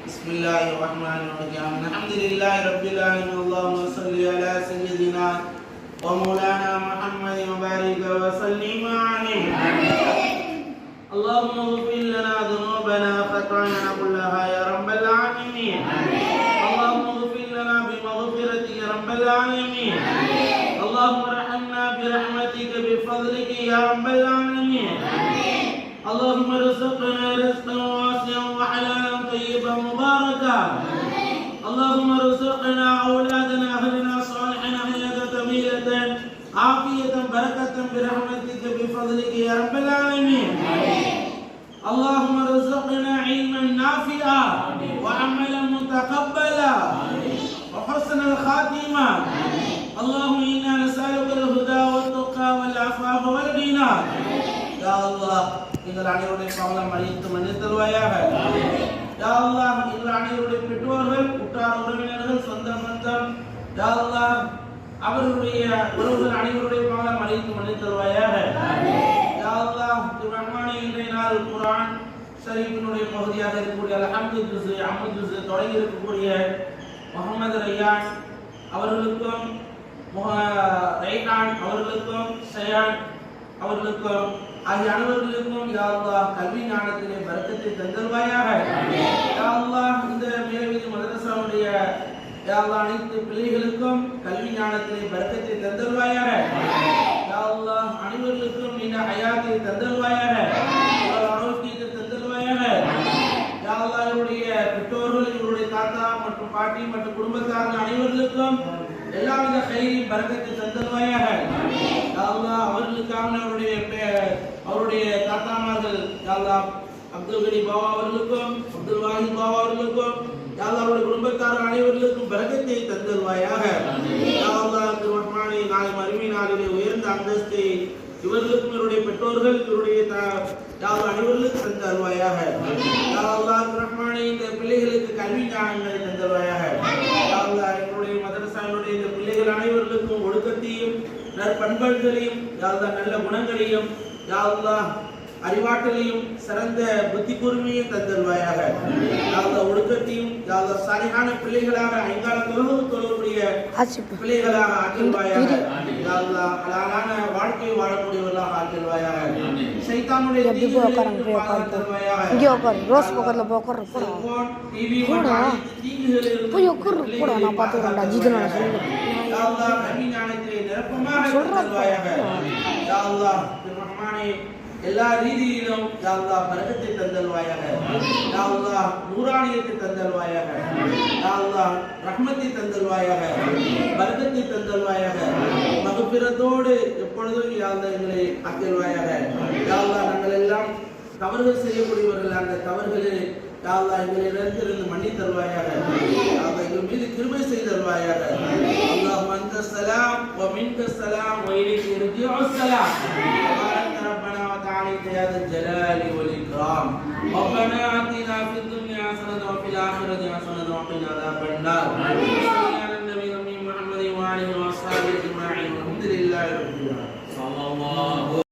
بسم الله الرحمن الرحيم الحمد لله رب العالمين اللهم صل على سيدنا ومولانا محمد وبارك وسلم عليه اللهم اغفر لنا ذنوبنا خطايانا كلها يا رب العالمين اللهم اغفر لنا بمغفرتك يا رب العالمين اللهم ارحمنا برحمتك بفضلك يا رب العالمين اللهم ارزقنا رزقا واسعا وحلالا طيبا مباركا اللهم ارزقنا اولادنا اهلنا صالحا حياه طويله عافيه بركه برحمتك بفضلك يا رب العالمين اللهم ارزقنا علما نافعا وعملا متقبلا وحسن الخاتمه اللهم انا نسالك الهدى والتقى والعفاف والغنى يا الله எங்கள் அனைவருடைய பாவங்களை மன்னித்து மன்னித்தருவாயாக யா அல்லாஹ் எங்கள் அனைவருடைய பெற்றோர்கள் உற்றார் உறவினர்கள் சொந்த பந்தம் யா அல்லாஹ் அவர்களுடைய உறவுகள் அனைவருடைய பாவங்களை மன்னித்து மன்னித்தருவாயாக யா அல்லாஹ் ரஹ்மானே இன்றைய நாள் குர்ஆன் ஷரீஃபினுடைய பகுதியாக இருக்கக்கூடிய அல்ஹம்து ஜுஸ் அஹ்மத் ஜுஸ் தொடங்கி இருக்கக்கூடிய முஹம்மது ரையான் அவர்களுக்கும் ரைஹான் அவர்களுக்கும் ஷயான் அவர்களுக்கும் ஆகிய அனைவர்களுக்கும் யா அல்லாஹ் கல்வி ஞானத்திலே பரக்கத்தை தந்தருவாயாக யா அல்லாஹ் இந்த மேல்வீதி மதரசாவுடைய யா அல்லாஹ் அனைத்து பிள்ளைகளுக்கும் கல்வி ஞானத்திலே பரக்கத்தை தந்தருவாயாக யா அல்லாஹ் அனைவர்களுக்கும் நீண்ட ஹயாத்தை தந்தருவாயாக ஆரோக்கியத்தை தந்தருவாயாக யா அல்லாஹ் இவருடைய பெற்றோர்கள் இவருடைய தாத்தா மற்றும் பாட்டி மற்றும் குடும்பத்தார்கள் அனைவர்களுக்கும் எல்லாவித கைரின் பரக்கத்தை தந்தருவாயாக யா அல்லாஹ் அவர்களுக்காக அவருடைய தாத்தாமார்கள் யா அல்லாஹ் அப்துல் கனி பாவா அவர்களுக்கும் அப்துல் வாஹித் பாவா அவர்களுக்கும் யா அல்லாஹ் அவருடைய குடும்பத்தார் அனைவர்களுக்கும் பரக்கத்தை தந்தருவாயாக யா அல்லாஹ் ரஹ்மானே நாளை மறுமை நாளிலே உயர்ந்த அந்தஸ்தை இவர்களுக்கும் இவருடைய பெற்றோர்கள் இவருடைய யா அல்லாஹ் அனைவர்களுக்கும் தந்தருவாயாக யா அல்லாஹ் ரஹ்மானே இந்த பிள்ளைகளுக்கு கல்வி ஞானங்களை தந்தருவாயாக யா அல்லாஹ் இவருடைய மதரசாவினுடைய இந்த பிள்ளைகள் அனைவர்களுக்கும் ஒழுக்கத்தையும் நற்பண்புகளையும் யா அல்லாஹ் நல்ல குணங்களையும் யா அல்லாஹ் அறிவாற்றலையும் சிறந்த புத்தி கூர்மையும் தந்தருவாயாக யா அல்லாஹ் ஒழுக்கத்தையும் யா அல்லாஹ் சாலிஹான பிள்ளைகளாக ஐங்கால தொழுவக்கூடிய பிள்ளைகளாக ஆக்கிடுவாயாக யா அல்லாஹ் ஹலாலான வாழ்க்கை வாழக்கூடியவர்களாக ஆக்கிடுவாயாக ஷைத்தானுடைய எல்லா ரீதியிலும் யா அல்லாஹ் பரக்கத்தை தந்தருவாயாக யா அல்லாஹ் நூரானியத்தை தந்தருவாயாக யா அல்லாஹ் ரஹ்மத்தை தந்தருவாயாக பரக்கத்தை தந்தருவாயாக மக்ஃபிரத்தோடு எப்பொழுதும் யா அல்லாஹ் எங்களை ஆக்கிடுவாயாக யா அல்லாஹ் நாங்கள் எல்லாம் தவறுகள் செய்யக்கூடியவர்கள் அந்த தவறுகளை யா அல்லாஹ் எங்களிடத்திலிருந்து மன்னித் தருவாயாக யா அல்லாஹ் எங்கள் மீது கிருபை செய்தருவாயாக அல்லாஹும்ம அன்த ஸலாம் வ மின்க ஸலாம் வ இலைக யர்ஜிஉ ஸலாம் ربنا وتعالى يا ذا الجلال والإكرام ربنا آتنا في الدنيا حسنة وفي الآخرة حسنة وقنا عذاب النار صلى على النبي محمد وآله وأصحابه أجمعين والحمد لله رب العالمين.